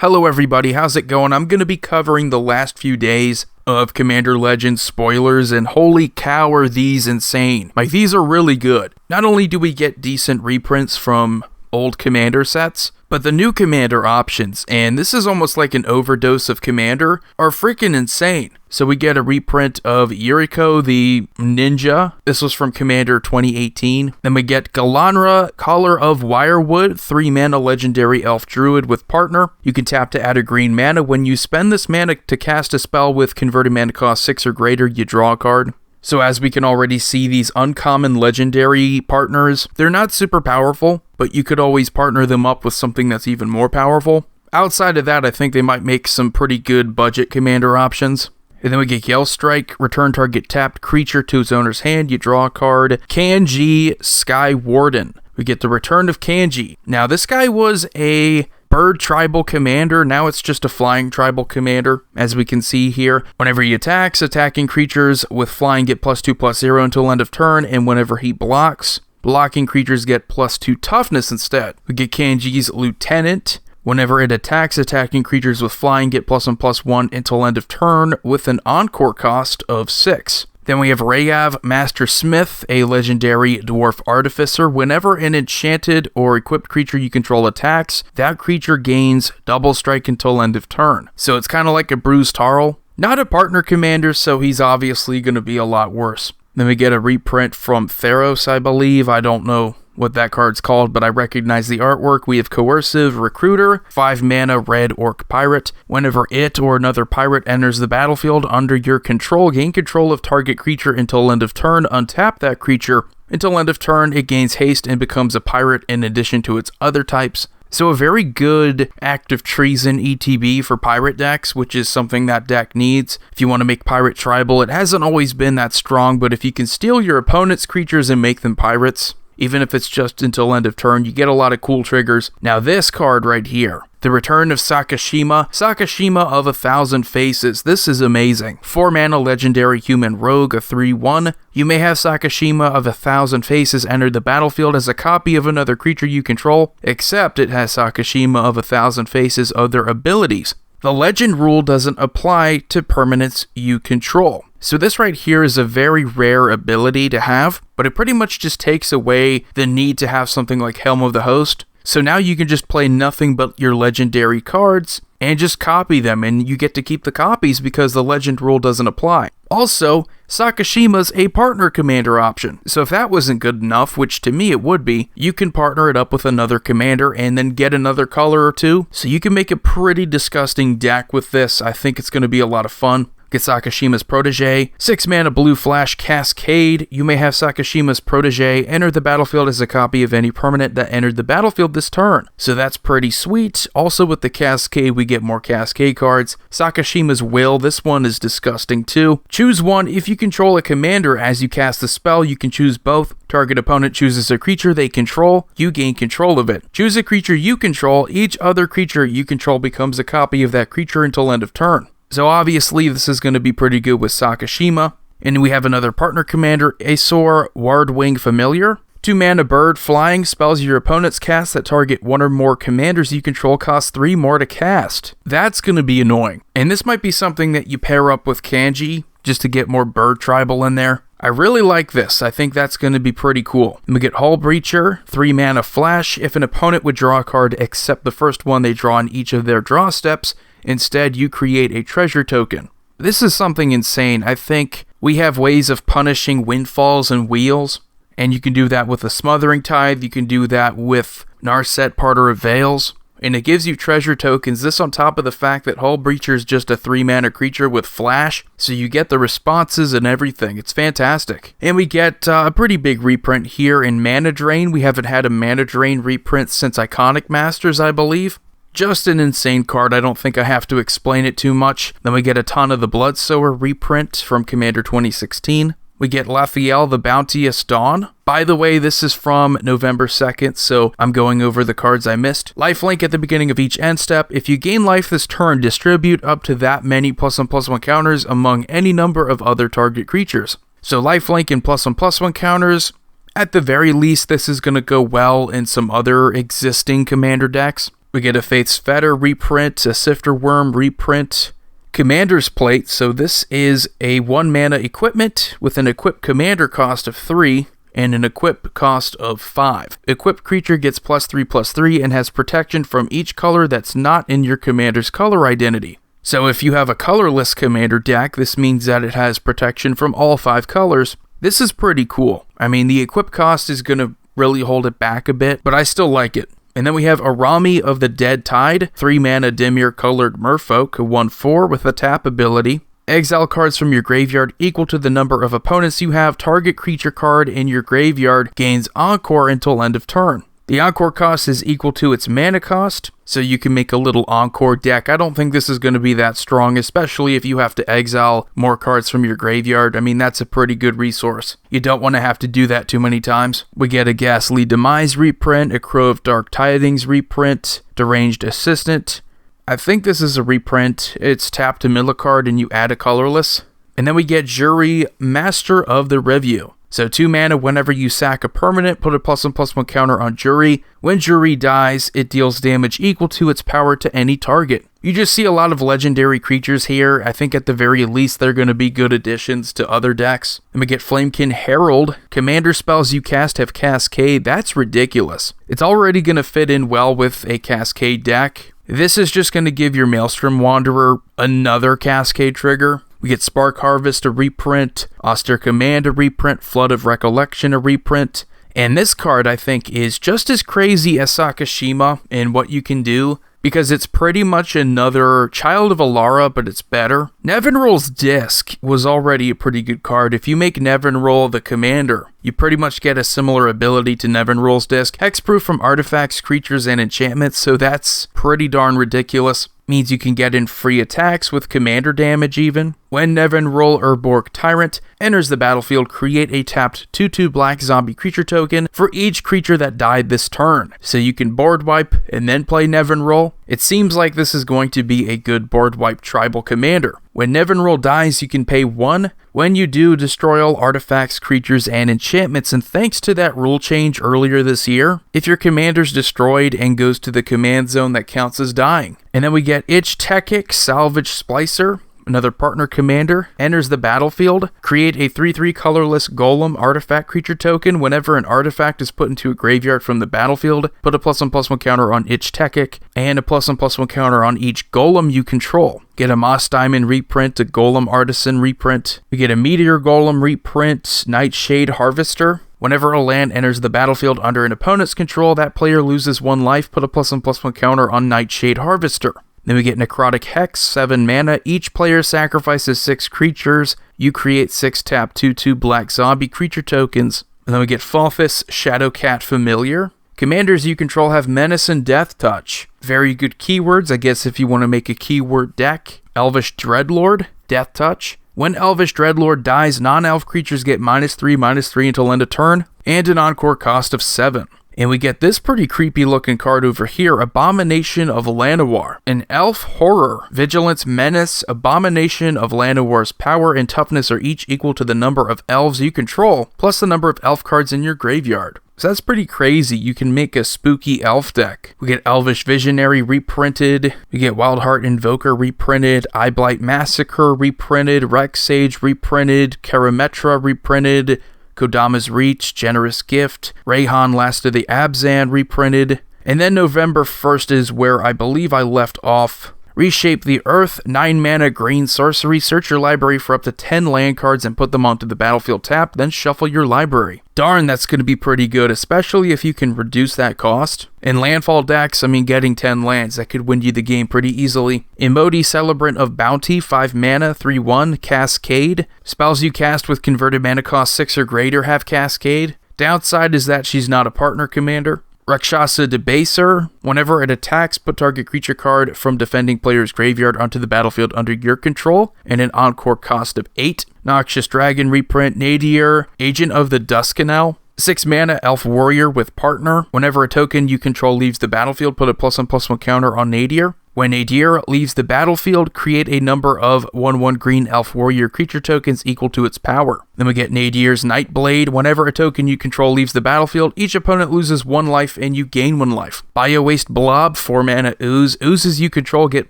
Hello everybody, how's it going? I'm going to be covering the last few days of Commander Legends spoilers, and holy cow are these insane. Like, these are really good. Not only do we get decent reprints from old Commander sets, but the new Commander options, and this is almost like an overdose of Commander, are freaking insane. So we get a reprint of Yuriko the Ninja. This was from Commander 2018. Then we get Galanra, Collar of Wirewood, 3-mana legendary elf druid with partner. You can tap to add a green mana. When you spend this mana to cast a spell with converted mana cost 6 or greater, you draw a card. So as we can already see, these uncommon legendary partners, they're not super powerful, but you could always partner them up with something that's even more powerful. Outside of that, I think they might make some pretty good budget Commander options. And then we get Yell Strike, return target tapped creature to its owner's hand, you draw a card. Kanji Sky Warden. We get the return of Kanji. Now this guy was a bird tribal commander, now it's just a flying tribal commander, as we can see here. Whenever he attacks, attacking creatures with flying get +2/+0 until end of turn, and whenever he blocks, blocking creatures get +2 toughness instead. We get Kanji's Lieutenant. Whenever it attacks, attacking creatures with flying get +1/+1 until end of turn with an encore cost of 6. Then we have Rayav Master Smith, a legendary dwarf artificer. Whenever an enchanted or equipped creature you control attacks, that creature gains double strike until end of turn. So it's kind of like a Bruised Tarl. Not a partner commander, so he's obviously going to be a lot worse. Then we get a reprint from Theros, I believe. I don't know what that card's called, but I recognize the artwork. We have Coercive Recruiter, 5-mana red orc pirate. Whenever it or another pirate enters the battlefield under your control, gain control of target creature until end of turn. Untap that creature. Until end of turn, it gains haste and becomes a pirate in addition to its other types. So a very good act of treason ETB for pirate decks, which is something that deck needs. If you want to make pirate tribal, it hasn't always been that strong, but if you can steal your opponent's creatures and make them pirates, even if it's just until end of turn, you get a lot of cool triggers. Now this card right here, the return of Sakashima, Sakashima of 1,000 Faces. This is amazing. 4-mana legendary human rogue, a 3/1. You may have Sakashima of 1,000 Faces enter the battlefield as a copy of another creature you control, except it has Sakashima of 1,000 Faces other abilities. The legend rule doesn't apply to permanents you control. So this right here is a very rare ability to have, but it pretty much just takes away the need to have something like Helm of the Host. So now you can just play nothing but your legendary cards and just copy them, and you get to keep the copies because the legend rule doesn't apply. Also, Sakashima's a partner commander option, so if that wasn't good enough, which to me it would be, you can partner it up with another commander and then get another color or two, so you can make a pretty disgusting deck with this. I think it's going to be a lot of fun. Get Sakashima's Protege, 6-mana blue flash Cascade. You may have Sakashima's Protege enter the battlefield as a copy of any permanent that entered the battlefield this turn. So that's pretty sweet. Also with the Cascade, we get more Cascade cards. Sakashima's Will, this one is disgusting too. Choose one. If you control a commander as you cast the spell, you can choose both. Target opponent chooses a creature they control, you gain control of it. Choose a creature you control, each other creature you control becomes a copy of that creature until end of turn. So obviously this is going to be pretty good with Sakashima. And we have another partner commander, Azor Wardwing Familiar. 2-mana bird flying, spells your opponent's cast that target one or more commanders you control cost 3 more to cast. That's going to be annoying. And this might be something that you pair up with Kanji just to get more bird tribal in there. I really like this. I think that's going to be pretty cool. And we get Hullbreacher, 3-mana flash. If an opponent would draw a card except the first one they draw in each of their draw steps, instead, you create a treasure token. This is something insane. I think we have ways of punishing windfalls and wheels, and you can do that with a Smothering Tithe, you can do that with Narset Parter of Veils, and it gives you treasure tokens. This on top of the fact that Hullbreacher is just a 3-mana creature with flash, so you get the responses and everything. It's fantastic. And we get a pretty big reprint here in Mana Drain. We haven't had a Mana Drain reprint since Iconic Masters, I believe. Just an insane card. I don't think I have to explain it too much. Then we get a ton of the Bloodsower reprint from Commander 2016. We get Lathiel the Bounteous Dawn. By the way, this is from November 2nd, so I'm going over the cards I missed. Lifelink at the beginning of each end step. If you gain life this turn, distribute up to that many +1/+1 counters among any number of other target creatures. So lifelink and +1/+1 counters. At the very least, this is going to go well in some other existing commander decks. We get a Faith's Fetter reprint, a Sifter Worm reprint, Commander's Plate. So this is a 1 mana equipment with an equip commander cost of 3 and an equip cost of 5. Equipped creature gets +3/+3 and has protection from each color that's not in your commander's color identity. So if you have a colorless commander deck, this means that it has protection from all 5 colors. This is pretty cool. I mean, the equip cost is going to really hold it back a bit, but I still like it. And then we have Arami of the Dead Tide, 3 mana Dimir colored merfolk, a 1/4 with a tap ability. Exile cards from your graveyard equal to the number of opponents you have. Target creature card in your graveyard gains Encore until end of turn. The Encore cost is equal to its mana cost, so you can make a little Encore deck. I don't think this is going to be that strong, especially if you have to exile more cards from your graveyard. I mean, that's a pretty good resource. You don't want to have to do that too many times. We get a Ghastly Demise reprint, a Crow of Dark Tithings reprint, Deranged Assistant. I think this is a reprint. It's tap to mill a card and you add a colorless. And then we get Jury, Master of the Review. So 2 mana whenever you sack a permanent, put a +1/+1 counter on Jury. When Jury dies, it deals damage equal to its power to any target. You just see a lot of legendary creatures here. I think at the very least they're going to be good additions to other decks. And we get Flamekin Herald. Commander spells you cast have Cascade. That's ridiculous. It's already going to fit in well with a Cascade deck. This is just going to give your Maelstrom Wanderer another Cascade trigger. We get Spark Harvest, a reprint, Austere Command, a reprint, Flood of Recollection, a reprint. And this card, I think, is just as crazy as Sakashima in what you can do, because it's pretty much another Child of Alara, but it's better. Nevinyrral's Disc was already a pretty good card. If you make Nevinyrral the commander, you pretty much get a similar ability to Nevinyrral's Disc. Hexproof from artifacts, creatures, and enchantments, so that's pretty darn ridiculous. Means you can get in free attacks with commander damage even. When Nevinyrral Urborg Tyrant enters the battlefield, create a tapped 2/2 black zombie creature token for each creature that died this turn. So you can board wipe and then play Nevinyrral. It seems like this is going to be a good board wipe tribal commander. When Nevinyrral dies, you can pay 1. When you do, destroy all artifacts, creatures, and enchantments, and thanks to that rule change earlier this year, if your commander's destroyed and goes to the command zone, that counts as dying. And then we get Ich Tekik, Salvage Splicer. Another partner commander enters the battlefield. Create a 3/3 colorless golem artifact creature token. Whenever an artifact is put into a graveyard from the battlefield, put a +1/+1 counter on Ich Tekik and a +1/+1 counter on each golem you control. Get a Moss Diamond reprint, a Golem Artisan reprint. We get a Meteor Golem reprint, Nightshade Harvester. Whenever a land enters the battlefield under an opponent's control, that player loses 1 life. Put a +1/+1 counter on Nightshade Harvester. Then we get Necrotic Hex, 7 mana. Each player sacrifices 6 creatures. You create 6 tap 2/2 black zombie creature tokens. And then we get Falthus, Shadowcat Familiar. Commanders you control have Menace and Death Touch. Very good keywords, I guess, if you want to make a keyword deck. Elvish Dreadlord, Death Touch. When Elvish Dreadlord dies, non-elf creatures get -3/-3 until end of turn, and an Encore cost of 7. And we get this pretty creepy looking card over here, Abomination of Llanowar. An elf horror, vigilance, menace. Abomination of Llanowar's power and toughness are each equal to the number of elves you control, plus the number of elf cards in your graveyard. So that's pretty crazy. You can make a spooky elf deck. We get Elvish Visionary reprinted. We get Wildheart Invoker reprinted. Eyeblight Massacre reprinted. Rex Sage reprinted. Karametra reprinted. Kodama's Reach, Generous Gift, Rayhan Last of the Abzan reprinted, and then November 1st is where I believe I left off. Reshape the Earth, 9 mana green sorcery, search your library for up to 10 land cards and put them onto the battlefield tapped, then shuffle your library. Darn, that's going to be pretty good, especially if you can reduce that cost. In Landfall decks, I mean, getting 10 lands, that could win you the game pretty easily. Imodi, Celebrant of Bounty, 5 mana, 3/1, Cascade. Spells you cast with converted mana cost 6 or greater have Cascade. Downside is that she's not a partner commander. Rakshasa Debaser. Whenever it attacks, put target creature card from defending player's graveyard onto the battlefield under your control, and an Encore cost of 8. Noxious Dragon reprint, Nadir, Agent of the Duskanel. 6 mana elf warrior with partner. Whenever a token you control leaves the battlefield, put a +1/+1 counter on Nadir. When Nadir leaves the battlefield, create a number of 1/1 green elf warrior creature tokens equal to its power. Then we get Nadir's Nightblade. Whenever a token you control leaves the battlefield, each opponent loses 1 life and you gain 1 life. Bio-Waste Blob, 4 mana ooze. Oozes you control get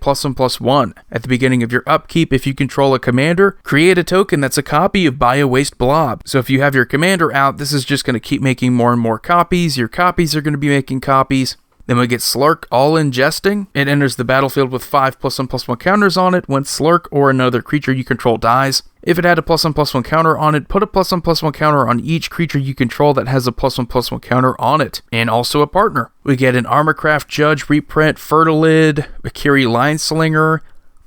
+1/+1. At the beginning of your upkeep, if you control a commander, create a token that's a copy of Bio-Waste Blob. So if you have your commander out, this is just going to keep making more and more copies. Your copies are going to be making copies. Then we get Slurk, All Ingesting. It enters the battlefield with 5 +1/+1 counters on it when Slurk or another creature you control dies. If it had a +1/+1 counter on it, put a +1/+1 counter on each creature you control that has a +1/+1 counter on it. And also a partner. We get an Armorcraft Judge reprint, Fertilid, Akiri Lineslinger,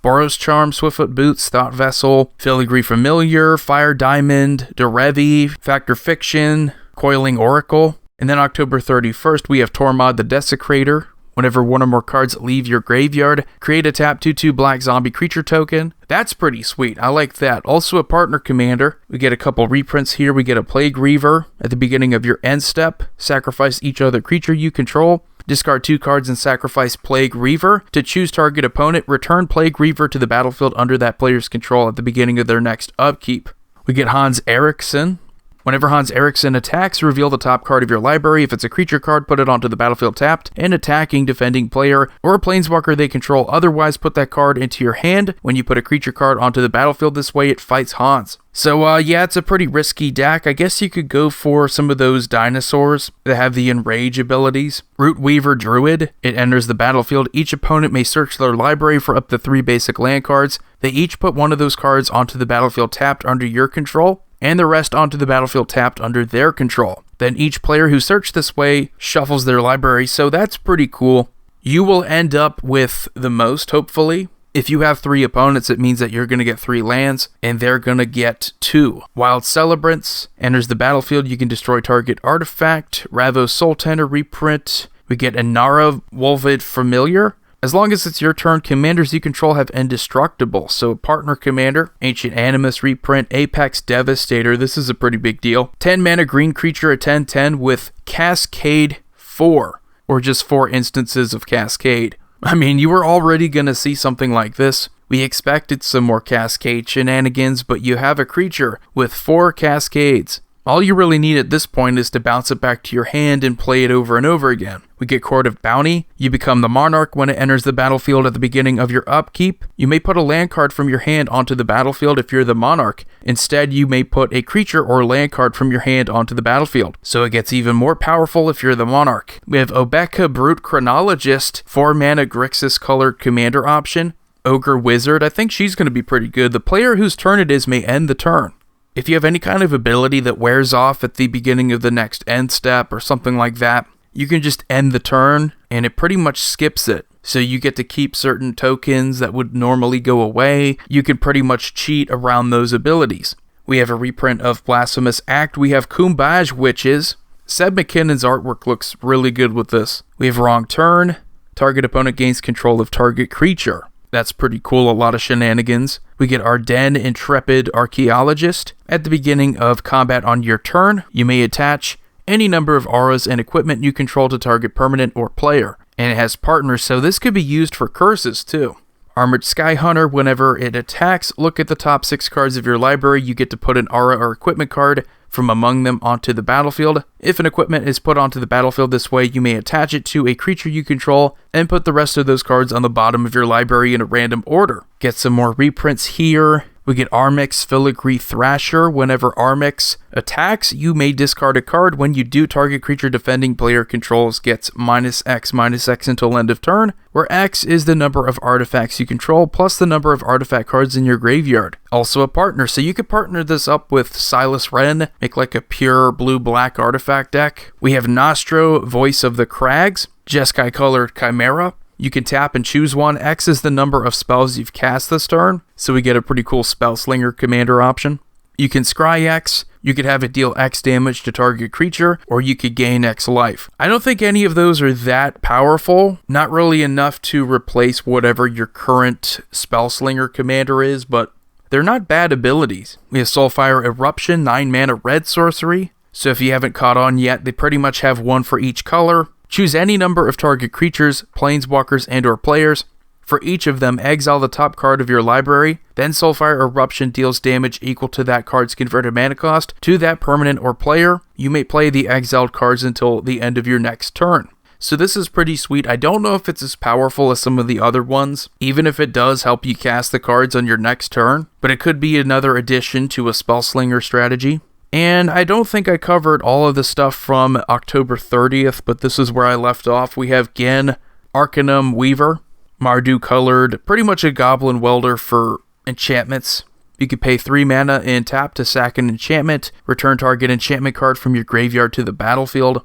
Boros Charm, Swiftfoot Boots, Thought Vessel, Filigree Familiar, Fire Diamond, Derevi, Factor Fiction, Coiling Oracle. And then October 31st, we have Tormod the Desecrator. Whenever one or more cards leave your graveyard, create a tap 2/2 black zombie creature token. That's pretty sweet. I like that. Also a partner commander. We get a couple reprints here. We get a Plague Reaver. At the beginning of your end step, sacrifice each other creature you control. Discard 2 cards and sacrifice Plague Reaver. To choose target opponent, return Plague Reaver to the battlefield under that player's control at the beginning of their next upkeep. We get Hans Eriksson. Whenever Hans Eriksson attacks, reveal the top card of your library. If it's a creature card, put it onto the battlefield tapped. An attacking, defending player, or a planeswalker they control otherwise put that card into your hand. When you put a creature card onto the battlefield this way, it fights Hans. So, yeah, it's a pretty risky deck. I guess you could go for some of those dinosaurs that have the Enrage abilities. Rootweaver Druid. It enters the battlefield. Each opponent may search their library for up to 3 basic land cards. They each put one of those cards onto the battlefield tapped under your control, and the rest onto the battlefield tapped under their control. Then each player who searched this way shuffles their library, so that's pretty cool. You will end up with the most, hopefully. If you have 3 opponents, it means that you're going to get 3 lands, and they're going to get 2. Wild Celebrants enters the battlefield. You can destroy target artifact. Ravos Soul Tender reprint. We get Inara Wolvid Familiar. As long as it's your turn, commanders you control have indestructible. So partner commander, Ancient Animus reprint, Apex Devastator. This is a pretty big deal. 10 mana green creature, a 10/10 with Cascade 4, or just 4 instances of Cascade. I mean, you were already going to see something like this. We expected some more Cascade shenanigans, but you have a creature with 4 Cascades. All you really need at this point is to bounce it back to your hand and play it over and over again. We get Court of Bounty. You become the Monarch when it enters the battlefield at the beginning of your upkeep. You may put a land card from your hand onto the battlefield if you're the Monarch. Instead, you may put a creature or land card from your hand onto the battlefield. So it gets even more powerful if you're the Monarch. We have Obecha Brute Chronologist, 4 mana Grixis colored commander option. Ogre Wizard, I think she's going to be pretty good. The player whose turn it is may end the turn. If you have any kind of ability that wears off at the beginning of the next end step or something like that, you can just end the turn and it pretty much skips it. So you get to keep certain tokens that would normally go away. You can pretty much cheat around those abilities. We have a reprint of Blasphemous Act. We have Kumbaj Witches. Seb McKinnon's artwork looks really good with this. We have Wrong Turn. Target opponent gains control of target creature. That's pretty cool, a lot of shenanigans. We get Ardennes Intrepid Archaeologist. At the beginning of combat on your turn, you may attach any number of auras and equipment you control to target permanent or player. And it has partners, so this could be used for curses too. Armored Skyhunter, whenever it attacks, look at the top 6 cards of your library. You get to put an aura or equipment card from among them onto the battlefield. If an equipment is put onto the battlefield this way, you may attach it to a creature you control and put the rest of those cards on the bottom of your library in a random order. Get some more reprints here. We get Armix Filigree Thrasher. Whenever Armix attacks, you may discard a card. When you do, target creature defending player controls gets -X/-X until end of turn, where X is the number of artifacts you control plus the number of artifact cards in your graveyard. Also a partner, so you could partner this up with Silas Wren, make like a pure blue-black artifact deck. We have Nostro, Voice of the Crags, Jeskai colored Chimera. You can tap and choose one. X is the number of spells you've cast this turn, so we get a pretty cool spellslinger commander option. You can scry X, you could have it deal X damage to target creature, or you could gain X life. I don't think any of those are that powerful, not really enough to replace whatever your current spellslinger commander is, but they're not bad abilities. We have Soulfire Eruption, 9 mana red sorcery, so if you haven't caught on yet, they pretty much have one for each color. Choose any number of target creatures, planeswalkers, and or players. For each of them, exile the top card of your library, then Soulfire Eruption deals damage equal to that card's converted mana cost to that permanent or player. You may play the exiled cards until the end of your next turn. So this is pretty sweet. I don't know if it's as powerful as some of the other ones, even if it does help you cast the cards on your next turn, but it could be another addition to a spellslinger strategy. And I don't think I covered all of the stuff from October 30th, but this is where I left off. We have Gen, Arcanum Weaver, Mardu colored, pretty much a Goblin Welder for enchantments. You can pay 3 mana and tap to sack an enchantment, return target enchantment card from your graveyard to the battlefield.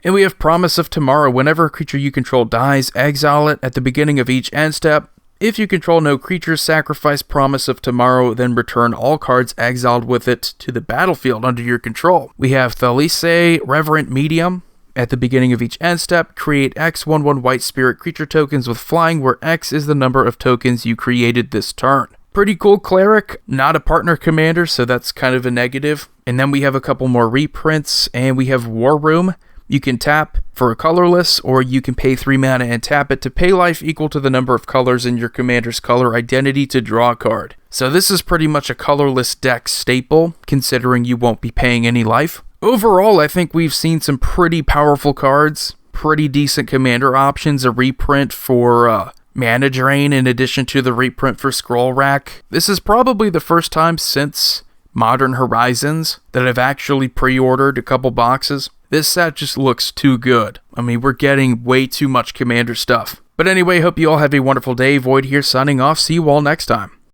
And we have Promise of Tomorrow. Whenever a creature you control dies, exile it at the beginning of each end step. If you control no creatures, sacrifice Promise of Tomorrow, then return all cards exiled with it to the battlefield under your control. We have Thalise, Reverent Medium. At the beginning of each end step, create X 1/1 white spirit creature tokens with flying, where X is the number of tokens you created this turn. Pretty cool cleric, not a partner commander, so that's kind of a negative. And then we have a couple more reprints, and we have War Room. You can tap for a colorless, or you can pay 3 mana and tap it to pay life equal to the number of colors in your commander's color identity to draw a card. So this is pretty much a colorless deck staple, considering you won't be paying any life. Overall, I think we've seen some pretty powerful cards, pretty decent commander options, a reprint for Mana Drain in addition to the reprint for Scroll Rack. This is probably the first time since Modern Horizons that I've actually pre-ordered a couple boxes. This set just looks too good. I mean, we're getting way too much commander stuff. But anyway, hope you all have a wonderful day. Void here signing off. See you all next time.